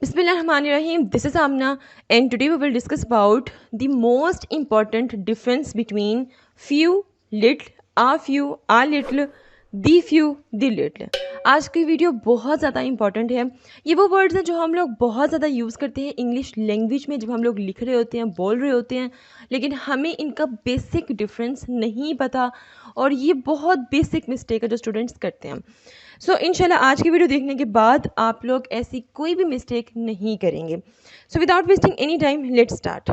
Bismillahirrahmanirrahim. This is Amna, and today we will discuss about the most important difference between few, little, a few, a little, the few, the little. आज की video बहुत ज़्यादा important है। ये वो words हैं जो हम लोग बहुत ज़्यादा यूज़ करते हैं इंग्लिश लैंग्वेज में जब हम लोग लिख रहे होते हैं, बोल रहे होते हैं, लेकिन हमें इनका बेसिक डिफरेंस नहीं पता और ये बहुत बेसिक मिस्टेक है जो स्टूडेंट्स करते हैं। सो इंशाल्लाह आज की वीडियो देखने के बाद आप लोग ऐसी कोई भी मिस्टेक नहीं करेंगे। So without wasting any time let's start.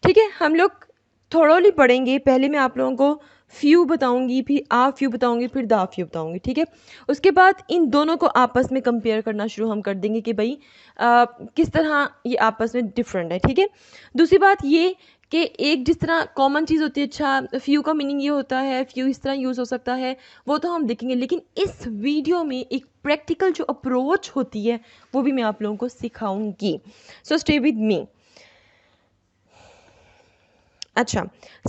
ठीक है, हम लोग थोड़ोली पढ़ेंगे। पहले मैं आप लोगों को फ्यू बताऊंगी, फिर आ फ्यू बताऊंगी, फिर दा फ्यू बताऊंगी। ठीक है, उसके बाद इन दोनों को आपस में कंपेयर करना शुरू हम कर देंगे कि भाई किस तरह ये आपस में डिफरेंट है। ठीक है, दूसरी बात ये कि एक जिस तरह कॉमन चीज़ होती है, अच्छा फ्यू का मीनिंग ये होता है, फ्यू इस तरह यूज़ हो सकता है, वो तो हम देखेंगे, लेकिन इस वीडियो में एक प्रैक्टिकल जो अप्रोच होती है वो भी मैं आप लोगों को सिखाऊंगी। So stay with me. अच्छा,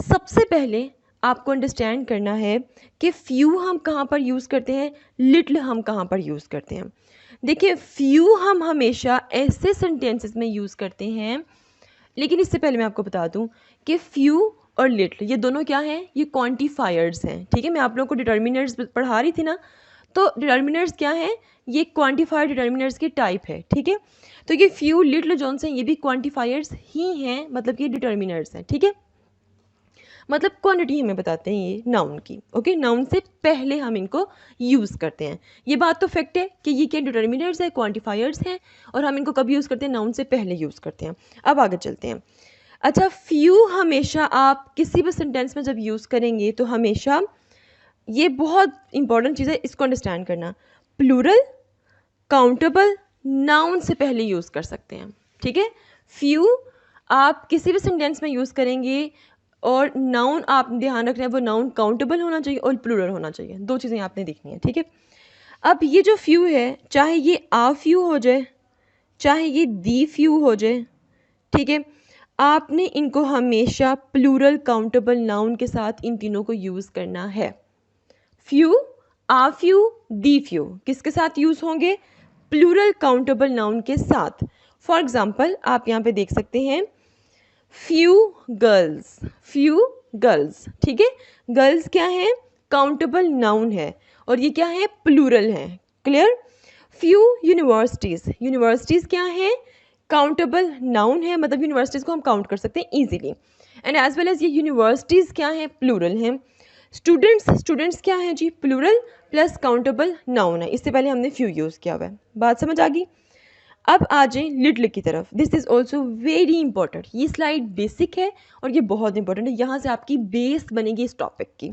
सबसे पहले आपको अंडरस्टैंड करना है कि फ्यू हम कहाँ पर यूज़ करते हैं, लिटिल हम कहाँ पर यूज़ करते हैं। देखिए, फ्यू हम हमेशा ऐसे सेंटेंसेस में यूज़ करते हैं, लेकिन इससे पहले मैं आपको बता दूं कि फ्यू और लिटिल ये दोनों क्या हैं, ये क्वांटिफायर्स हैं। ठीक है, मैं आप लोगों को डिटर्मिनर्स पढ़ा रही थी ना, तो डिटर्मिनर्स क्या हैं, ये क्वांटिफायर डिटर्मिनर्स की टाइप है। ठीक है, तो ये फ्यू लिटिल जोन्स हैं, ये भी क्वांटिफायर्स ही हैं, मतलब कि डिटर्मिनर्स हैं। ठीक है, मतलब क्वांटिटी हमें बताते हैं ये नाउन की। ओके, नाउन से पहले हम इनको यूज़ करते हैं। ये बात तो फैक्ट है कि ये क्या डिटर्मिनर्स है, क्वांटिफायर्स हैं, और हम इनको कभी यूज़ करते हैं, नाउन से पहले यूज़ करते हैं। अब आगे चलते हैं। अच्छा, फ्यू हमेशा आप किसी भी सेंटेंस में जब यूज़ करेंगे तो हमेशा ये बहुत इंपॉर्टेंट चीज़ है, इसको अंडरस्टैंड करना, प्लूरल काउंटेबल नाउन से पहले यूज़ कर सकते हैं। ठीक है, फ्यू आप किसी भी सेंटेंस में यूज़ करेंगे और नाउन आप ध्यान रखना है वो नाउन काउंटेबल होना चाहिए और प्लूरल होना चाहिए। दो चीज़ें आपने देखनी है। ठीक है, अब ये जो फ्यू है, चाहे ये आ फ्यू हो जाए, चाहे ये दी फ्यू हो जाए, ठीक है, आपने इनको हमेशा प्लूरल काउंटेबल नाउन के साथ इन तीनों को यूज़ करना है। Few, a few, the few किसके साथ यूज़ होंगे, प्लूरल काउंटेबल नाउन के साथ। फॉर एग्जाम्पल आप यहाँ पे देख सकते हैं, फ्यू गर्ल्स, फ्यू गर्ल्स। ठीक है, गर्ल्स क्या है, काउंटेबल नाउन है और ये क्या है, प्लूरल है। क्लियर। फ्यू यूनिवर्सिटीज़, यूनिवर्सिटीज़ क्या है, काउंटेबल नाउन है, मतलब यूनिवर्सिटीज़ को हम काउंट कर सकते हैं easily. And as well as ये यूनिवर्सिटीज़ क्या है, प्लूरल है। स्टूडेंट्स, स्टूडेंट्स क्या है जी, प्लूरल प्लस काउंटेबल नाउन है। इससे पहले हमने फ्यू यूज़ किया हुआ है, बात समझ आ गई। अब आ जाए लिटिल की तरफ। This is also very important. ये स्लाइड बेसिक है और ये बहुत इंपॉर्टेंट है, यहाँ से आपकी बेस बनेगी इस टॉपिक की।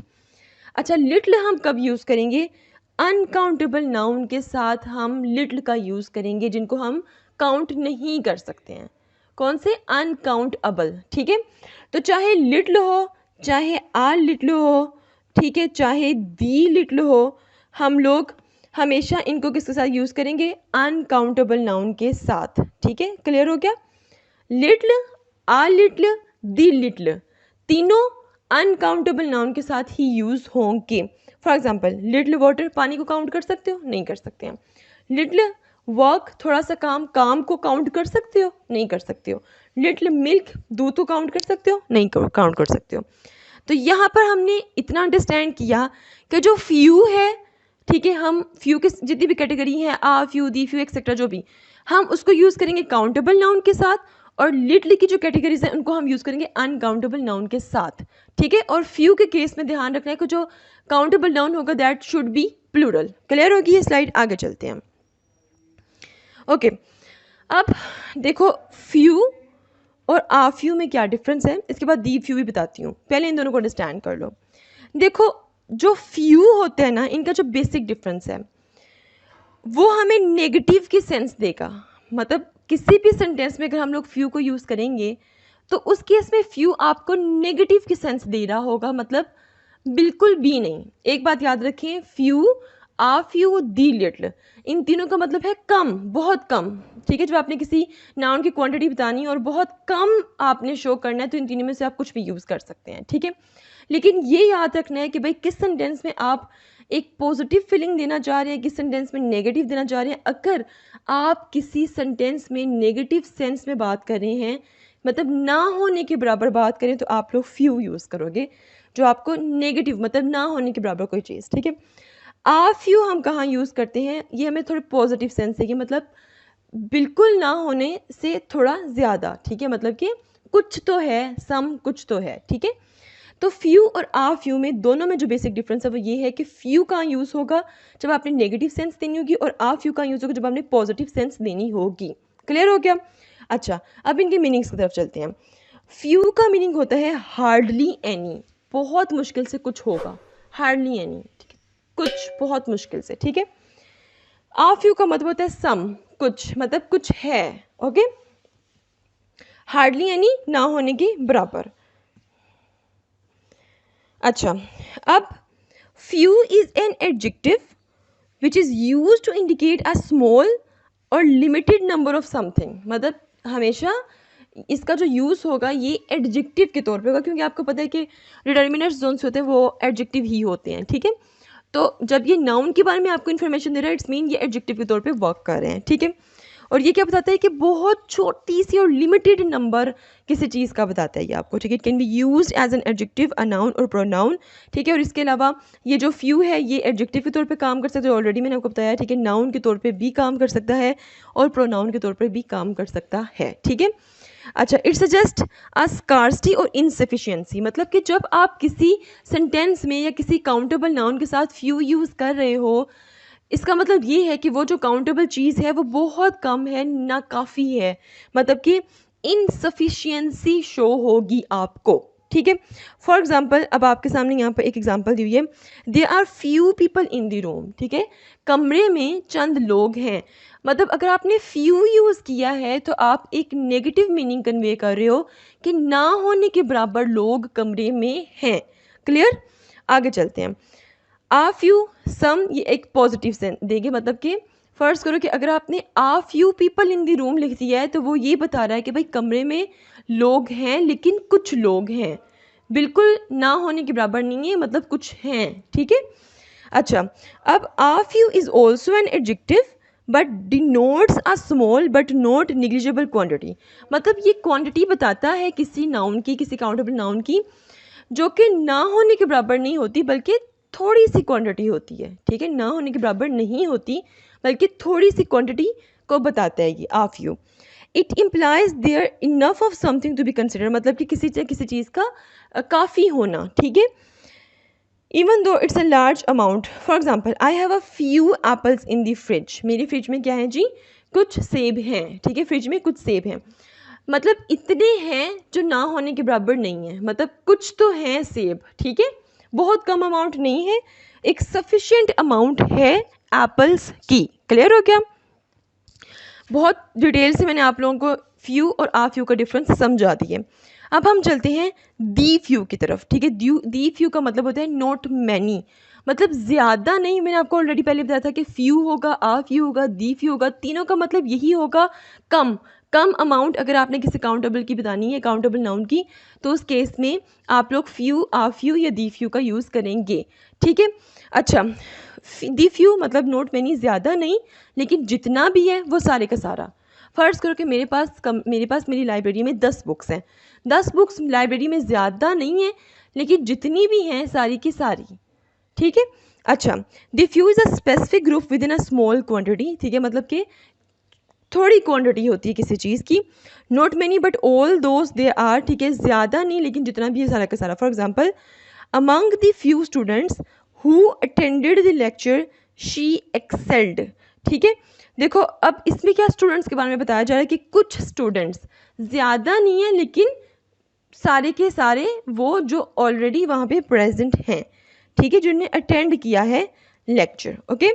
अच्छा, लिटिल हम कब यूज़ करेंगे, अनकाउंटेबल नाउन के साथ हम लिटिल का यूज़ करेंगे, जिनको हम काउंट नहीं कर सकते हैं। कौन से, अनकाउंटेबल। ठीक है, तो चाहे लिटिल हो, चाहे आ लिटिल हो, ठीक है, चाहे दी लिटिल हो, हम लोग हमेशा इनको किसके साथ यूज़ करेंगे, अनकाउंटेबल नाउन के साथ। ठीक है, क्लियर हो गया। लिटिल, आ लिटिल, दी लिटिल तीनों अनकाउंटेबल नाउन के साथ ही यूज़ होंगे। फॉर एग्जाम्पल, लिटिल वाटर, पानी को काउंट कर सकते हो, नहीं कर सकते हैं। लिटिल वर्क, थोड़ा सा काम, काम को काउंट कर सकते हो, नहीं कर सकते हो। लिटिल मिल्क, दूध को काउंट कर सकते हो, नहीं काउंट कर सकते हो। तो यहाँ पर हमने इतना अंडरस्टैंड किया कि जो फ्यू है, ठीक है, हम फ्यू के जितनी भी कैटेगरी है, आ फ्यू, दी फ्यू एक्सेट्रा, जो भी, हम उसको यूज़ करेंगे काउंटेबल नाउन के साथ, और लिटिल की जो कैटेगरीज हैं उनको हम यूज़ करेंगे अनकाउंटेबल नाउन के साथ। ठीक है, और फ्यू के केस में ध्यान रखना है कि जो काउंटेबल नाउन होगा that should be plural. Clear होगी ये स्लाइड, आगे चलते हैं। ओके, अब देखो फ्यू और आ फ्यू में क्या डिफरेंस है, इसके बाद दी फ्यू भी बताती हूँ, पहले इन दोनों को अंडरस्टैंड कर लो। देखो, जो फ्यू होते हैं ना, इनका जो बेसिक डिफरेंस है वो हमें नेगेटिव की सेंस देगा। मतलब किसी भी सेंटेंस में अगर हम लोग फ्यू को यूज़ करेंगे तो उस केस में फ्यू आपको नेगेटिव की सेंस दे रहा होगा, मतलब बिल्कुल भी नहीं। एक बात याद रखें, few, a few, the little, इन तीनों का मतलब है कम, बहुत कम। ठीक है, जब आपने किसी नाउन की क्वांटिटी बतानी है और बहुत कम आपने शो करना है तो इन तीनों में से आप कुछ भी यूज़ कर सकते हैं। ठीक है, लेकिन ये याद रखना है कि भाई किस सेंटेंस में आप एक पॉजिटिव फीलिंग देना चाह रहे हैं, किस सेंटेंस में नेगेटिव देना चाह रहे हैं। अगर आप किसी सेंटेंस में नेगेटिव सेंस में बात कर रहे हैं, मतलब ना होने के बराबर बात करें, तो आप लोग फ्यू यूज़ करोगे, जो आपको नेगेटिव मतलब ना होने के बराबर कोई चीज़, ठीक है। आ फ्यू हम कहाँ यूज़ करते हैं, ये हमें थोड़े पॉजिटिव सेंस है कि मतलब बिल्कुल ना होने से थोड़ा ज़्यादा, ठीक है, मतलब कि कुछ तो है, सम कुछ तो है, ठीक है। तो फ्यू और आ फ्यू में दोनों में जो बेसिक डिफरेंस है वो ये है कि फ्यू कहाँ यूज़ होगा जब आपने नेगेटिव सेंस देनी होगी, और आ फ्यू कहाँ यूज़ होगा जब आपने पॉजिटिव सेंस देनी होगी। क्लियर हो गया? अच्छा, अब इनके मीनिंग्स की तरफ चलते हैं। फ्यू का मीनिंग होता है हार्डली एनी, बहुत मुश्किल से कुछ होगा, हार्डली एनी, ठीक है, कुछ बहुत मुश्किल से, ठीक है। आ फ्यू का मतलब होता है सम, कुछ, मतलब कुछ है, ओके, हार्डली एनी, ना होने के बराबर। अच्छा, अब few is an adjective which is use to indicate a small और लिमिटेड नंबर ऑफ समथिंग, मतलब हमेशा इसका जो यूज़ होगा ये एडजेक्टिव के तौर पे होगा, क्योंकि आपको पता है कि डिटर्मिनर्स जो होते हैं वो एडजेक्टिव ही होते हैं, ठीक है। तो जब ये नाउन के बारे में आपको इन्फॉर्मेशन दे रहा है, इट्स मीन ये एडजेक्टिव के तौर पे वर्क कर रहे हैं, ठीक है। और ये क्या बताता है कि बहुत छोटी सी और लिमिटेड नंबर किसी चीज़ का बताता है ये आपको, ठीक है। It can be used as an adjective, a noun और प्रोनाउन, ठीक है। और इसके अलावा ये जो फ्यू है ये एडजेक्टिव के तौर पे काम कर सकता है, ऑलरेडी मैंने आपको बताया, ठीक है। नाउन के तौर पे भी काम कर सकता है और प्रोनाउन के तौर पे भी काम कर सकता है, ठीक है। अच्छा, इट सजेस्ट अ स्कार्सिटी और इनसफिशिएंसी, मतलब कि जब आप किसी सेंटेंस में या किसी काउंटेबल नाउन के साथ फ्यू यूज़ कर रहे हो, इसका मतलब ये है कि वो जो काउंटेबल चीज़ है वो बहुत कम है, ना काफ़ी है, मतलब कि इनसफिशिएंसी शो होगी आपको, ठीक है। फॉर एग्जाम्पल, अब आपके सामने यहाँ पर एक एग्जाम्पल दी हुई है, there are few people in the room, ठीक है, कमरे में चंद लोग हैं। मतलब अगर आपने फ्यू यूज़ किया है तो आप एक नेगेटिव मीनिंग कन्वे कर रहे हो कि ना होने के बराबर लोग कमरे में हैं। क्लियर? आगे चलते हैं। आ फ्यू सम, ये एक पॉजिटिव सेंस देंगे, मतलब कि फर्ज करो कि अगर आपने आ few people in the room लिख दिया है तो वो ये बता रहा है कि भाई कमरे में लोग हैं लेकिन कुछ लोग हैं, बिल्कुल ना होने के बराबर नहीं है, मतलब कुछ हैं, ठीक है। अच्छा, अब आ few is also an adjective but denotes a small but not negligible quantity, मतलब ये क्वांटिटी बताता है किसी नाउन की, किसी काउंटेबल नाउन की, जो कि ना होने के बराबर नहीं होती बल्कि थोड़ी सी क्वांटिटी होती है, ठीक है, ना होने के बराबर नहीं होती बल्कि थोड़ी सी क्वांटिटी को बताता है ये a few. It implies there enough of something to be consider, मतलब कि किसी चीज़ का काफ़ी होना, ठीक है। Even though it's a large amount, for example I have a few apples in the fridge, मेरी फ्रिज में क्या है जी, कुछ सेब हैं, ठीक है, फ्रिज में कुछ सेब हैं, मतलब इतने हैं जो ना होने के बराबर नहीं है, मतलब कुछ तो हैं सेब, ठीक है, बहुत कम अमाउंट नहीं है, एक सफिशिएंट अमाउंट है एप्पल्स की। क्लियर हो गया? बहुत डिटेल से मैंने आप लोगों को फ्यू और आ फ्यू का डिफरेंस समझा दिए। अब हम चलते हैं दी फ्यू की तरफ, ठीक है। दी फ्यू का मतलब होता है नॉट मैनी, मतलब ज़्यादा नहीं। मैंने आपको ऑलरेडी पहले बताया था कि फ्यू होगा, आ फ्यू होगा, दी फ्यू होगा, तीनों का मतलब यही होगा कम, कम अमाउंट। अगर आपने किसी काउंटेबल की बतानी है, काउंटेबल नाउन की, तो उस केस में आप लोग फ्यू, आ फ्यू या दी फ्यू का यूज़ करेंगे, ठीक है। अच्छा, दी फ्यू मतलब नॉट मैनी, ज़्यादा नहीं, लेकिन जितना भी है वो सारे का सारा। फ़र्ज़ करो कि मेरे पास मेरी लाइब्रेरी में 10 बुक्स हैं, 10 बुक्स लाइब्रेरी में ज़्यादा नहीं है, लेकिन जितनी भी हैं सारी की सारी, ठीक है। अच्छा, the few is a specific group with in a small quantity, ठीक है, मतलब कि थोड़ी क्वांटिटी होती है किसी चीज़ की। Not many but all those they are, ठीक है, ज़्यादा नहीं लेकिन जितना भी है सारा का सारा। For example, among the few students who attended the lecture she excelled, ठीक है। देखो अब इसमें क्या स्टूडेंट्स के बारे में बताया जा रहा है कि कुछ स्टूडेंट्स, ज़्यादा नहीं है लेकिन सारे के सारे वो जो ऑलरेडी वहाँ पे प्रेजेंट हैं, ठीक है, जिन्होंने अटेंड किया है लेक्चर, ओके।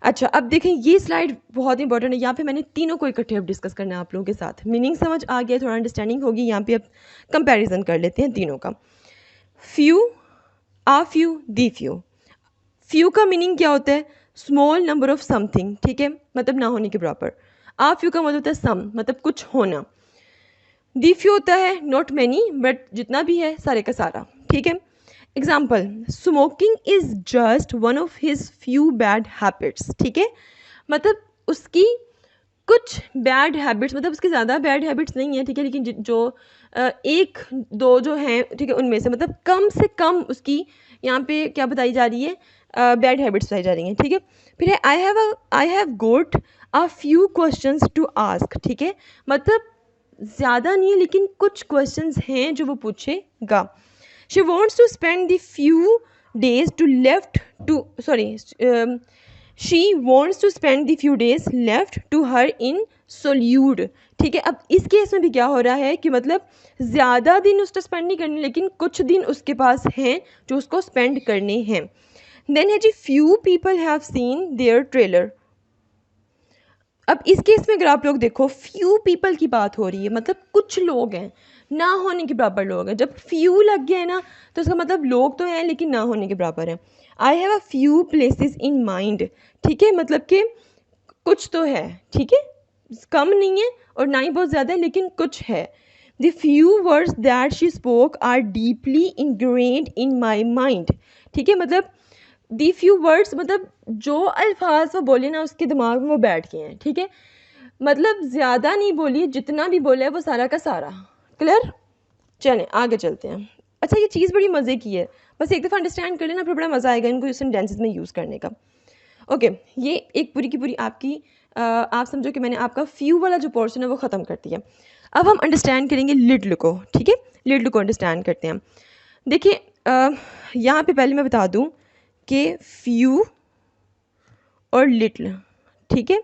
अच्छा, अब देखें ये स्लाइड बहुत इंपॉर्टेंट है, यहाँ पे मैंने तीनों को इकट्ठे अब डिस्कस करना है आप लोगों के साथ। मीनिंग समझ आ गया, थोड़ा अंडरस्टैंडिंग होगी, यहाँ पे अब कंपैरिजन कर लेते हैं तीनों का। Few, a few, the few. Few का मीनिंग क्या होता है, स्मॉल नंबर ऑफ समथिंग, ठीक है, मतलब ना होने के बराबर। आ फ्यू का मतलब होता है सम, मतलब कुछ होना। दी फ्यू होता है नॉट मैनी बट जितना भी है सारे का सारा, ठीक है। Example, smoking is just one of his few bad habits, ठीक है, मतलब उसकी कुछ बैड हैबिट्स, मतलब उसकी ज़्यादा बैड हैबिट्स नहीं है, ठीक है, लेकिन जो एक दो जो हैं, ठीक है, उनमें से कम उसकी यहाँ पे क्या बताई जा रही है, बैड हैबिट्स बताई जा रही हैं, ठीक है। फिर है I have got a few questions to ask, ठीक है, मतलब ज़्यादा नहीं है लेकिन कुछ क्वेश्चंस हैं जो वो पूछेगा। She wants to spend the few days to left to sorry she wants to spend the few days left to her in solitude, ठीक है। अब इस केस में भी क्या हो रहा है कि मतलब ज़्यादा दिन उसको स्पेंड नहीं करने, लेकिन कुछ दिन उसके पास हैं जो उसको स्पेंड करने हैं। देन है जी, few people have seen their trailer. अब इस केस में अगर आप लोग देखो, फ्यू पीपल की बात हो रही है, मतलब कुछ लोग हैं, ना होने के बराबर लोग हैं। जब फ्यू लग गया है ना, तो उसका मतलब लोग तो हैं लेकिन ना होने के बराबर हैं। आई have a few places in mind, ठीक है, मतलब कि कुछ तो है, ठीक है, कम नहीं है और ना ही बहुत ज़्यादा है, लेकिन कुछ है। The few words that she spoke are deeply ingrained in my mind, ठीक है, मतलब दी फ्यू वर्ड्स, मतलब जो अल्फाज वो बोले ना उसके दिमाग में वो बैठ गए हैं, ठीक है, मतलब ज़्यादा नहीं बोली, जितना भी बोला है वो सारा का सारा। क्लियर? चलें आगे चलते हैं। अच्छा, ये चीज़ बड़ी मज़े की है, बस एक दफ़ा अंडरस्टैंड कर लेना, फिर बड़ा मज़ा आएगा इनको सेंटेंसेस में यूज़ करने का। ओके, ये एक पूरी की पूरी आपकी आप समझो कि मैंने आपका फ्यू वाला जो पोर्शन है वो ख़त्म कर दिया। अब हम अंडरस्टैंड करेंगे लिटिल को, ठीक है, लिटिल को अंडरस्टैंड करते हैं। देखिए यहाँ पे पहले मैं बता दूँ कि फ्यू और लिटिल, ठीक है,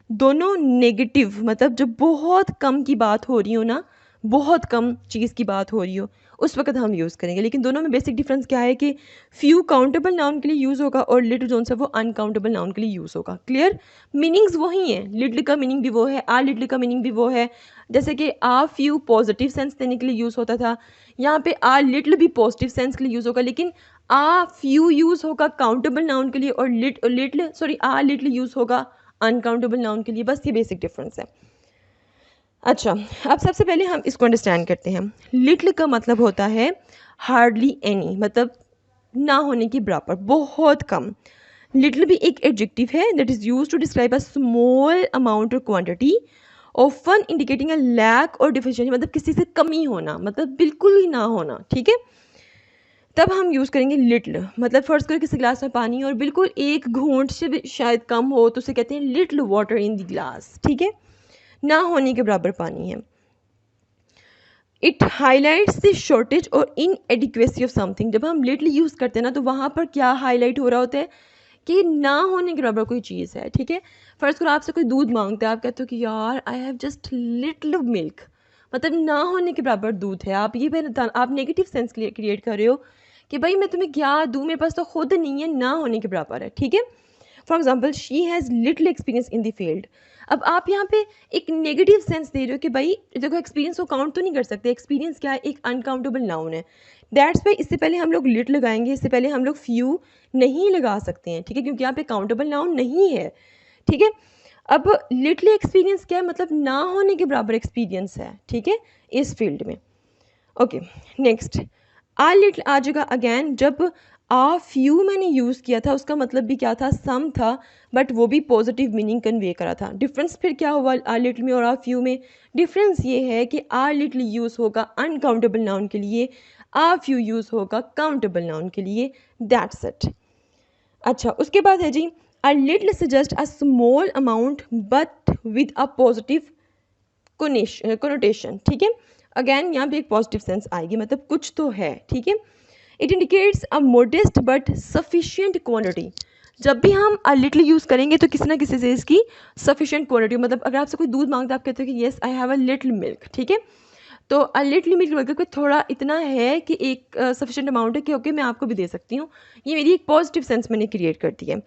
दोनों नेगेटिव, मतलब जब बहुत कम की बात हो रही हो ना, बहुत कम चीज़ की बात हो रही हो, उस वक्त हम यूज़ करेंगे। लेकिन दोनों में बेसिक डिफरेंस क्या है कि फ्यू काउंटेबल नाउन के लिए यूज़ होगा और लिटिल जोन से वो अनकाउंटेबल नाउन के लिए यूज़ होगा। क्लियर? मीनिंग्स वही हैं, लिटिल का मीनिंग भी वो है, आ लिटिल का मीनिंग भी वो है। जैसे कि आ फ्यू पॉजिटिव सेंस देने के लिए यूज़ होता था, यहाँ पे आ लिटिल भी पॉजिटिव सेंस के लिए यूज़ होगा, लेकिन आ फ्यू यूज़ होगा काउंटेबल नाउन के लिए और आ लिटिल यूज़ होगा अनकाउंटेबल नाउन के लिए। बस ये बेसिक डिफरेंस है। अच्छा, अब सबसे पहले हम इसको अंडरस्टैंड करते हैं। लिटिल का मतलब होता है हार्डली एनी, मतलब ना होने के बराबर, बहुत कम। लिटिल भी एक एडजेक्टिव है that is use to describe a small amount or quantity, often indicating a lack or deficiency, मतलब किसी से कमी होना, मतलब बिल्कुल ही ना होना, ठीक है। तब हम यूज़ करेंगे लिटिल, मतलब फर्स्ट करो किसी गिलास में पानी और बिल्कुल एक घूंट से भी शायद कम हो तो उसे कहते हैं little water in the glass, ठीक है, ना होने के बराबर पानी है। इट हाईलाइट्स द शॉर्टेज और इनएडिक्वेसी ऑफ समथिंग। जब हम लिटिल यूज़ करते हैं ना, तो वहाँ पर क्या हाईलाइट हो रहा होता है कि ना होने के बराबर कोई चीज़ है, ठीक है। फर्स्ट करो आपसे कोई दूध मांगता है, आप कहते हो कि यार I have just little milk, मतलब ना होने के बराबर दूध है। आप ये आप नेगेटिव सेंस क्रिएट कर रहे हो कि भाई मैं तुम्हें क्या दूँ, मेरे पास तो खुद नहीं है, ना होने के बराबर है, ठीक है। For example, she has little experience in the field. अब आप यहाँ पे एक नेगेटिव सेंस दे रहे हो कि भाई देखो एक्सपीरियंस को काउंट तो नहीं कर सकते, एक्सपीरियंस क्या है, एक अनकाउंटेबल नाउन है। दैट्स वाई इससे पहले हम लोग लिट लगाएंगे, इससे पहले हम लोग फ्यू नहीं लगा सकते हैं, ठीक है, क्योंकि यहाँ पे काउंटेबल नाउन नहीं है, ठीक है। अब लिटिल एक्सपीरियंस क्या है, मतलब ना होने के बराबर एक्सपीरियंस है, ठीक है, इस फील्ड में। ओके, नेक्स्ट आ लिटिल आ जाएगा अगैन। जब आ फ्यू मैंने यूज़ किया था, उसका मतलब भी क्या था, सम था, बट वो भी पॉजिटिव मीनिंग कन्वे करा था। डिफरेंस फिर क्या हुआ आ लिटिल में और आ फ्यू में? डिफरेंस ये है कि आ लिटिल यूज़ होगा अनकाउंटेबल नाउन के लिए, आ फ्यू यूज़ होगा काउंटेबल नाउन के लिए। That's it. अच्छा, उसके बाद है जी, a little suggest a small amount but with a positive connotation, ठीक है। अगैन यहाँ पे एक पॉजिटिव सेंस आएगी, मतलब कुछ तो है, ठीक है। It indicates a modest but sufficient quantity. जब भी हम अ लिटिल यूज़ करेंगे तो किसी ना किसी से इसकी सफिशिएंट क्वांटिटी, मतलब अगर आपसे कोई दूध मांगता है, आप कहते हो कि yes I have a little milk, ठीक है, तो अ लिटिल मिल्क मतलब कि थोड़ा इतना है कि एक सफिशिएंट अमाउंट है कि ओके मैं आपको भी दे सकती हूँ। ये मेरी एक पॉजिटिव सेंस मैंने क्रिएट कर दी है।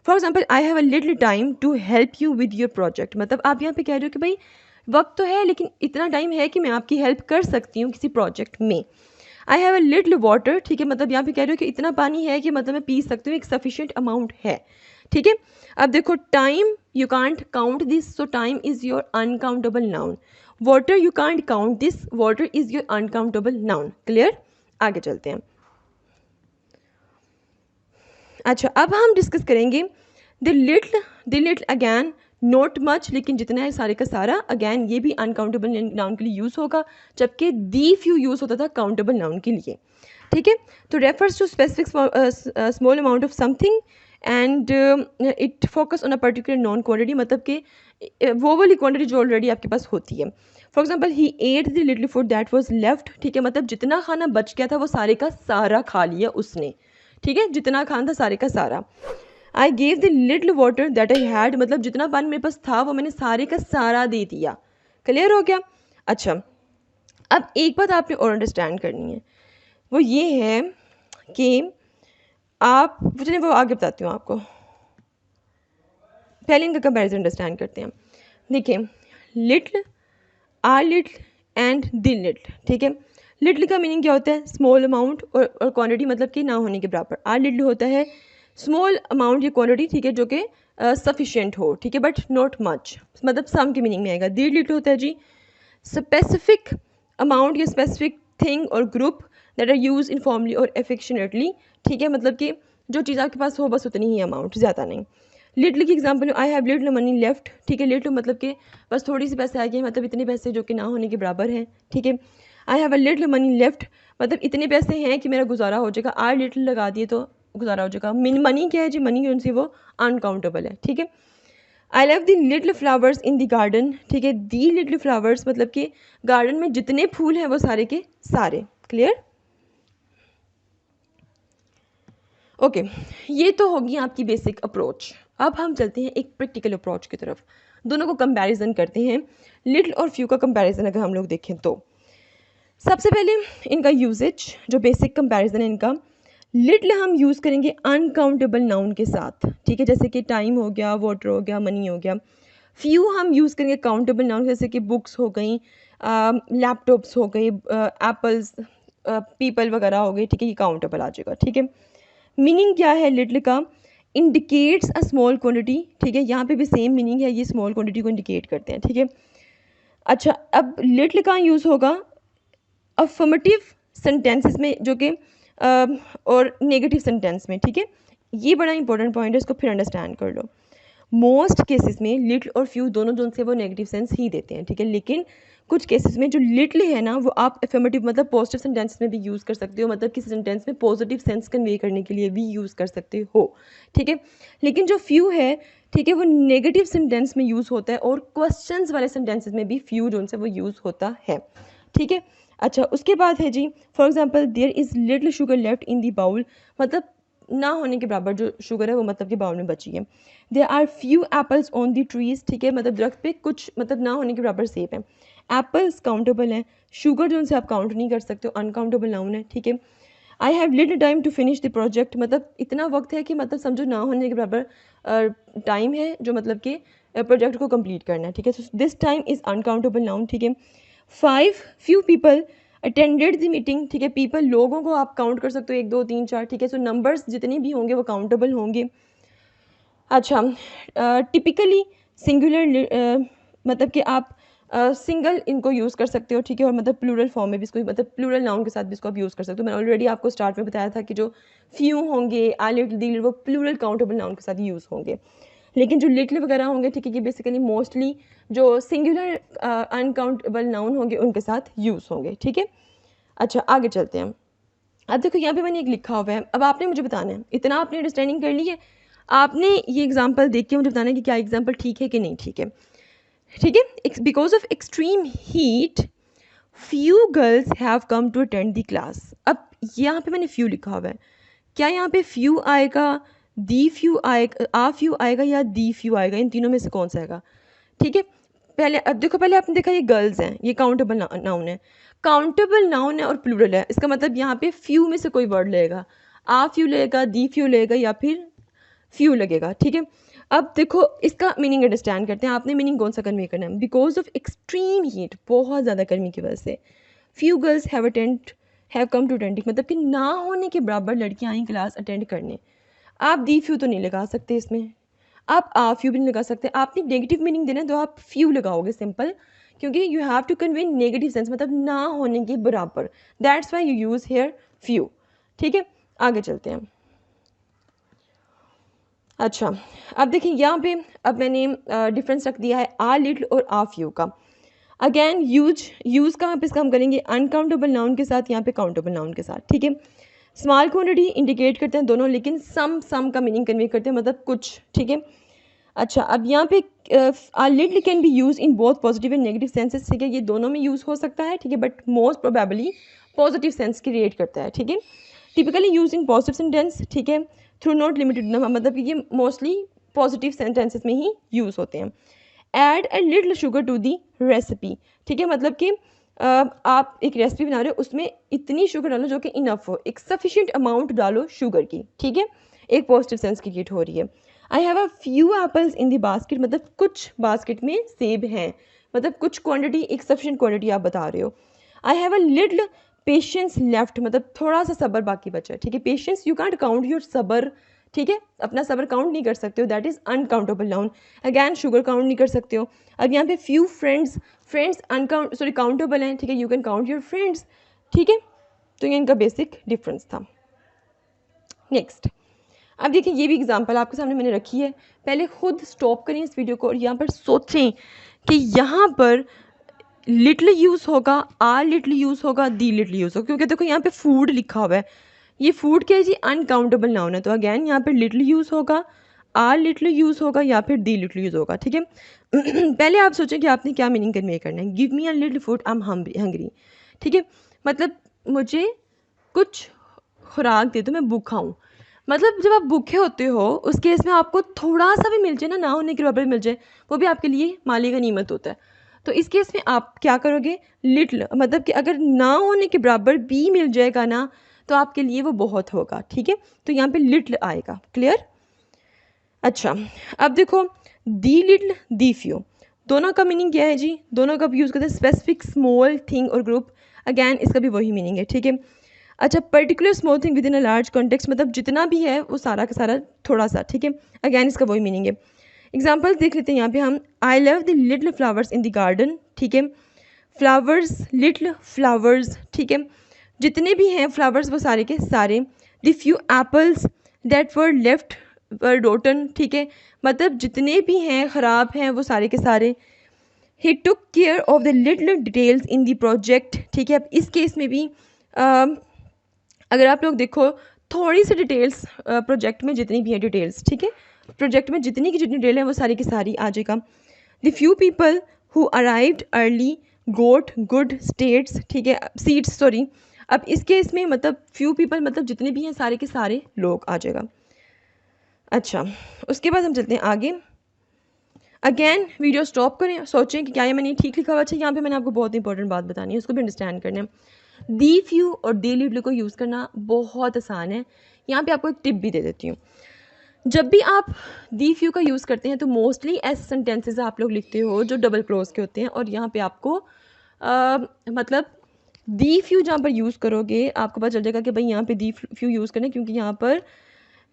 For example, I have a little time to help you with your project, मतलब आप यहाँ पे कह रहे हो कि भाई वक्त तो है लेकिन इतना टाइम है कि मैं आपकी हेल्प कर सकती हूँ किसी प्रोजेक्ट में। आई हैव अ लिटिल वाटर, ठीक है, मतलब यहाँ पे कह रहे हो कि इतना पानी है कि मतलब मैं पी सकती हूँ, एक सफिशिएंट अमाउंट है, ठीक है। अब देखो, time you can't count this, so time is your uncountable noun. Water you can't count this, water is your uncountable noun. Clear? आगे चलते हैं। अच्छा, अब हम डिस्कस करेंगे the little again, not much, लेकिन जितना है सारे का सारा, अगैन ये भी अनकाउंटेबल नाउन के लिए यूज़ होगा, जबकि दी फ्यू यूज़ होता था काउंटेबल नाउन के लिए। ठीक है, तो refers to specific small amount of something and it focus on a particular non quantity, मतलब कि वो वाली क्वांटिटी जो ऑलरेडी आपके पास होती है। For example he at the little food that was left, ठीक है, मतलब जितना खाना बच गया था वो सारे का सारा खा लिया उसने। ठीक है, जितना खाना था सारे का सारा। I gave the little water that I had, मतलब जितना पानी मेरे पास था वो मैंने सारे का सारा दे दिया। क्लियर हो गया? अच्छा, अब एक बात आपने और अंडरस्टैंड करनी है, वो ये है कि आप, चलिए वो आगे बताती हूँ आपको, पहले इनका कंपैरिजन अंडरस्टैंड करते हैं। देखिए, little, or little and the little, ठीक है। लिटिल का मीनिंग क्या होता है? स्मॉल अमाउंट, और क्वांटिटी मतलब कि ना होने के बराबर। आर लिटिल होता है स्मॉल अमाउंट या क्वांटिटी, ठीक है, जो कि सफिशिएंट हो, ठीक है, बट नॉट मच, मतलब सम के मीनिंग में आएगा। द लिटिल होता है जी स्पेसिफिक अमाउंट या स्पेसिफिक थिंग और group that are use informally और एफेक्शनेटली, ठीक है, मतलब कि जो चीज़ आपके पास हो बस उतनी ही अमाउंट, ज़्यादा नहीं। लिटिल की example, I have little money left, ठीक है, लिटिल मतलब कि बस थोड़ी सी पैसे आ गए, मतलब इतने पैसे जो कि ना होने के बराबर हैं, ठीक है। I have a little money left, मतलब इतने पैसे हैं कि मेरा गुजारा हो जाएगा। आई लिटिल लगा दिए तो गुजारा हो जाएगा। मनी क्या है जी? मनी जो सी वो अनकाउंटेबल है, ठीक है। I love the little flowers in the garden, ठीक है, दी लिटिल फ्लावर्स मतलब कि गार्डन में जितने फूल हैं वो सारे के सारे। क्लियर? ओके, ये तो होगी आपकी बेसिक अप्रोच। अब हम चलते हैं एक प्रैक्टिकल अप्रोच की तरफ, दोनों को कंपैरिजन करते हैं। लिटिल और फ्यू का कंपैरिजन अगर हम लोग देखें तो सबसे पहले इनका यूजेज, जो बेसिक कंपैरिजन है इनका, लिटिल हम यूज़ करेंगे अनकाउंटेबल नाउन के साथ, ठीक है, जैसे कि टाइम हो गया, वाटर हो गया, मनी हो गया। फ्यू हम यूज़ करेंगे काउंटेबल नाउन, जैसे कि बुक्स हो गई, लैपटॉप्स हो गई, एप्पल्स, पीपल वगैरह हो गए, ठीक है, ये काउंटेबल आ जाएगा, ठीक है। मीनिंग क्या है लिटिल का? इंडिकेट्स अ स्मॉल क्वांटिटी, ठीक है, यहाँ पे भी सेम मीनिंग है, ये स्मॉल क्वांटिटी को इंडिकेट करते हैं, ठीक है। अच्छा, अब लिटिल कहाँ यूज़ होगा? अफर्मेटिव सेंटेंसेस में, जो कि और नेगेटिव सेंटेंस में, ठीक है। ये बड़ा इंपॉर्टेंट पॉइंट है, इसको फिर अंडरस्टैंड कर लो। मोस्ट केसेस में लिटिल और फ्यू दोनों जो से वो नेगेटिव सेंस ही देते हैं, ठीक है, लेकिन कुछ केसेस में जो लिटिल है ना वो आप एफर्मेटिव मतलब पॉजिटिव सेंटेंस में भी यूज़ कर सकते हो, मतलब किसी सेंटेंस में पॉजिटिव सेंस कन्वे करने के लिए भी यूज़ कर सकते हो, ठीक है। लेकिन जो फ्यू है, ठीक है, वो नेगेटिव सेंटेंस में यूज़ होता है और क्वेश्चंस वाले सेंटेंसेस में भी फ्यू जो से वो यूज़ होता है, ठीक है। अच्छा, उसके बाद है जी, for example there is little sugar left in the bowl, मतलब ना होने के बराबर जो शुगर है वो मतलब कि बाउल में बची है। There are few apples on the trees, ठीक है, मतलब दरख्त पे कुछ मतलब ना होने के बराबर सेब है। एप्पल्स काउंटेबल है, शुगर जो उनसे आप काउंट नहीं कर सकते हो, अनकाउंटेबल नाउन है, ठीक है। I have little time to finish the project, मतलब इतना वक्त है कि मतलब समझो ना होने के बराबर टाइम है जो मतलब कि प्रोजेक्ट को कंप्लीट करना है, ठीक है। This time is uncountable noun, ठीक है। 5 few people attended the meeting, ठीक है, पीपल लोगों को आप काउंट कर सकते हो, 1 2 3 4, ठीक है। सो नंबर्स जितने भी होंगे वो काउंटेबल होंगे। अच्छा, टिपिकली सिंगुलर मतलब कि आप सिंगल इनको यूज़ कर सकते हो, ठीक है, और मतलब प्लूरल फॉर्म में भी इसको, मतलब प्लूरल नाउन के साथ भी इसको आप यूज़ कर सकते हो। मैंने ऑलरेडी आपको स्टार्ट में बताया था कि जो फ्यू होंगे, आ लिटिल दी लिटिल, वो प्लूरल काउंटेबल नाउन के साथ यूज़ होंगे। लेकिन जो लिटिल वगैरह होंगे, ठीक है, ये बेसिकली मोस्टली जो सिंगुलर अनकाउंटेबल नाउन होंगे उनके साथ यूज़ होंगे, ठीक है। अच्छा, आगे चलते हैं। अब देखो यहाँ पे मैंने एक लिखा हुआ है, अब आपने मुझे बताना है, इतना आपने अंडरस्टैंडिंग कर ली है, आपने ये एग्जांपल देख के मुझे बताना है कि क्या एग्जांपल ठीक है कि नहीं ठीक है, ठीक है। Because of extreme heat few girls have come to attend the class. अब यहाँ पे मैंने फ्यू लिखा हुआ है, क्या यहाँ पे फ्यू आएगा, दी फ्यू आएगा, आ फ्यू आएगा या दी फ्यू आएगा? इन तीनों में से कौन सा आएगा? ठीक है, पहले अब देखो, पहले आपने देखा ये गर्ल्स हैं, ये काउंटेबल नाउन है, काउंटेबल नाउन है और प्लूरल है, इसका मतलब यहाँ पे फ्यू में से कोई वर्ड लगेगा, आ फ्यू लगेगा, दी फ्यू लगेगा या फिर फ्यू लगेगा, ठीक है। अब देखो इसका मीनिंग अंडरस्टैंड करते हैं, आपने मीनिंग कौन सा कन्वे करना है। बिकॉज ऑफ एक्सट्रीम हीट, बहुत ज़्यादा गर्मी की वजह से, few girls have come to attend, मतलब कि ना होने के बराबर लड़कियाँ आई क्लास अटेंड करने। आप दी फ्यू तो नहीं लगा सकते इसमें, आप आ फ्यू भी नहीं लगा सकते, आपने नेगेटिव मीनिंग देना है तो आप फ्यू लगाओगे सिंपल, क्योंकि you have to convey negative sense, मतलब ना होने के बराबर, that's why you use here few, ठीक है। आगे चलते हैं। अच्छा, अब देखिए यहाँ पे अब मैंने डिफरेंस रख दिया है आ लिटिल और आ फ्यू का। अगेन यूज़ कहाँ पे इसका हम करेंगे अनकाउंटेबल नाउन के साथ, यहाँ पे काउंटेबल नाउन के साथ, ठीक है। स्मॉल क्वांटिटी इंडिकेट करते हैं दोनों, लेकिन सम का मीनिंग कन्वे करते हैं, मतलब कुछ, ठीक है। अच्छा, अब यहाँ पे आ little can be use in both positive and negative senses, ठीक है, ये दोनों में यूज़ हो सकता है, ठीक है, but most probably positive sense create करता है, ठीक है। Typically use in positive sentence, ठीक है, थ्रू नॉट लिमिटेड, मतलब कि ये मोस्टली पॉजिटिव सेंटेंसेस में ही यूज़ होते हैं। Add a little sugar to the recipe, ठीक है, मतलब कि आप एक रेसिपी बना रहे हो, उसमें इतनी शुगर डालो जो कि इनफ हो, एक सफिशिएंट अमाउंट डालो शुगर की, ठीक है, एक पॉजिटिव सेंस क्रिएट हो रही है। I have a few apples in the basket, मतलब कुछ बास्केट में सेब हैं, मतलब कुछ क्वांटिटी, एक सफिशिएंट क्वांटिटी आप बता रहे हो। आई have a little patience left, मतलब थोड़ा सा सब्र बाकी बचा है, ठीक है। Patience you can't count your सब्र, ठीक है, अपना सब्र काउंट नहीं कर सकते हो, that is uncountable noun. Again sugar count नहीं कर सकते हो। अब यहाँ पे फ्यू फ्रेंड्स काउंटेबल हैं, ठीक है, you can count your friends, ठीक है। तो ये इनका बेसिक डिफरेंस था। नेक्स्ट, अब देखिए ये भी एग्जांपल आपके सामने मैंने रखी है, पहले खुद स्टॉप करें इस वीडियो को और यहाँ पर सोचें कि यहाँ पर लिटिल यूज़ होगा, आ लिटिल यूज़ होगा, दी लिटिल यूज़ होगा, क्योंकि देखो यहाँ पे फूड लिखा हुआ है, ये फूड क्या है जी, अनकाउंटेबल नाउन है, तो अगैन यहाँ पे लिटिल यूज़ होगा, आ लिटिल यूज़ होगा, या फिर दी लिटिल यूज़ होगा, ठीक है। पहले आप सोचें कि आपने क्या मीनिंग कन्वे करना है। Give me a little food, I am hungry, ठीक है, मतलब मुझे कुछ खुराक दे दो, मैं भूखा हूँ। मतलब जब आप भूखे होते हो उस केस में आपको थोड़ा सा भी मिल जाए ना होने के बराबर मिल जाए, वो भी आपके लिए माली का नीमत होता है। तो इस केस में आप क्या करोगे, लिटिल, मतलब कि अगर ना होने के बराबर भी मिल जाएगा ना, तो आपके लिए वो बहुत होगा, ठीक है। तो यहाँ पे लिटिल आएगा, क्लियर। अच्छा, अब देखो दी लिटिल दी फ्यू, दोनों का मीनिंग क्या है जी, दोनों का यूज़ करते हैं स्पेसिफिक स्मॉल थिंग और ग्रुप, अगैन इसका भी वही मीनिंग है, ठीक है। अच्छा, particular small thing with in a large context, मतलब जितना भी है वो सारा का सारा थोड़ा सा, ठीक है, अगैन इसका वही मीनिंग है। एग्जाम्पल देख लेते हैं यहाँ पे हम, I love the little flowers in the garden, ठीक है, फ्लावर्स लिटिल फ्लावर्स, ठीक है, जितने भी हैं फ्लावर्स वो सारे के सारे। The few apples that were left were rotten, ठीक है, मतलब जितने भी हैं ख़राब हैं वो सारे के सारे। He took care of the little details in the project, ठीक है। अब इस केस में भी अगर आप लोग देखो थोड़ी सी डिटेल्स, प्रोजेक्ट में जितनी भी है डिटेल्स, ठीक है, प्रोजेक्ट में जितनी की जितनी डिटेल है वो सारी की सारी आ जाएगा। The few people who arrived early got good seats, ठीक है, सीट्स, सॉरी। अब इस केस में मतलब फ्यू पीपल मतलब जितने भी हैं सारे के सारे लोग आ जाएगा। अच्छा, उसके बाद हम चलते हैं आगे। अगेन वीडियो स्टॉप करें, सोचें कि क्या ये मैंने ठीक लिखा हुआ। अच्छा, यहाँ पे मैंने आपको बहुत इंपॉर्टेंट बात बतानी है, उसको भी अंडरस्टैंड करना है। दी फ्यू और दी लिटिल को यूज़ करना बहुत आसान है। यहाँ पे आपको एक टिप भी दे देती हूँ। जब भी आप दी फ्यू का यूज़ करते हैं तो मोस्टली ऐसे सेंटेंसेस आप लोग लिखते हो जो डबल क्लोज के होते हैं, और यहाँ पे आपको मतलब दी फ्यू जहाँ पर यूज़ करोगे आपको पता चल जाएगा कि भाई यहाँ पे दी फ्यू यूज़ करना है, क्योंकि यहाँ पर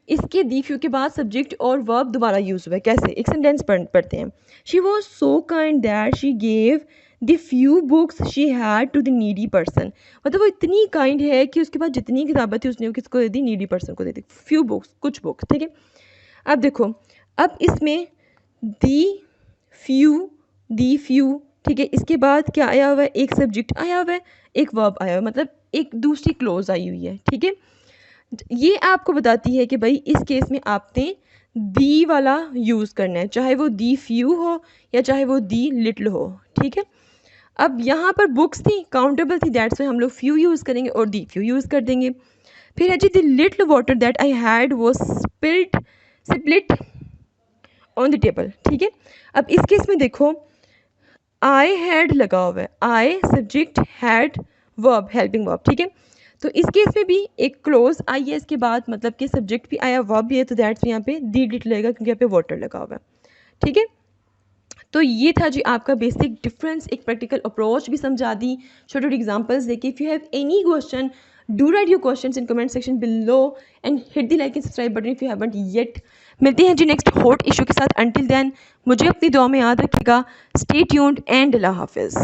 इसके दी फ्यू के बाद सब्जेक्ट और वर्ब दोबारा यूज़ हुआ है। कैसे, एक सेंटेंस पढ़ते हैं। She was so kind that she gave the few books she had to the needy person, मतलब वो इतनी काइंड है कि उसके पास जितनी किताबें थी उसने किसको दे दी, नीडी पर्सन को दे दी। फ्यू बुक्स, कुछ बुक्स, ठीक है। अब देखो, अब इसमें दी फ्यू, ठीक है, इसके बाद क्या आया हुआ है, एक सब्जेक्ट आया हुआ है, एक वर्ब आया हुआ है, मतलब एक दूसरी क्लोज आई हुई है, ठीक है। ये आपको बताती है कि भाई इस केस में आपने दी वाला यूज़ करना है, चाहे वो दी फ्यू हो या चाहे वो दी लिटिल हो, ठीक है। अब यहाँ पर बुक्स थी, काउंटेबल थी, दैट्स वाई हम लोग फ्यू यूज़ करेंगे और दी फ्यू यूज़ कर देंगे। फिर है जी the little water that I had वो स्प्लिट ऑन द टेबल, ठीक है। अब इस केस में देखो आई हैड लगा हुआ है, I subject had verb helping verb, ठीक है। तो इस केस में भी एक क्लोज आई है इसके बाद, मतलब कि सब्जेक्ट भी आया वर्ब भी है, तो दैट्स यहाँ पे दी लिटिल लगेगा क्योंकि यहाँ पे वाटर लगा हुआ है, ठीक है। तो ये था जी आपका बेसिक डिफरेंस, एक प्रैक्टिकल अप्रोच भी समझा दी, छोटे छोटे एग्जांपल्स देखिए। If you have any question do right your questions in comment section below and hit the like and subscribe button if you haven't yet. मिलते हैं जी नेक्स्ट हॉट इशू के साथ, अंटिल देन मुझे अपनी दुआ में याद रखिएगा। स्टे ट्यून्ड एंड अल्लाह हाफिज़।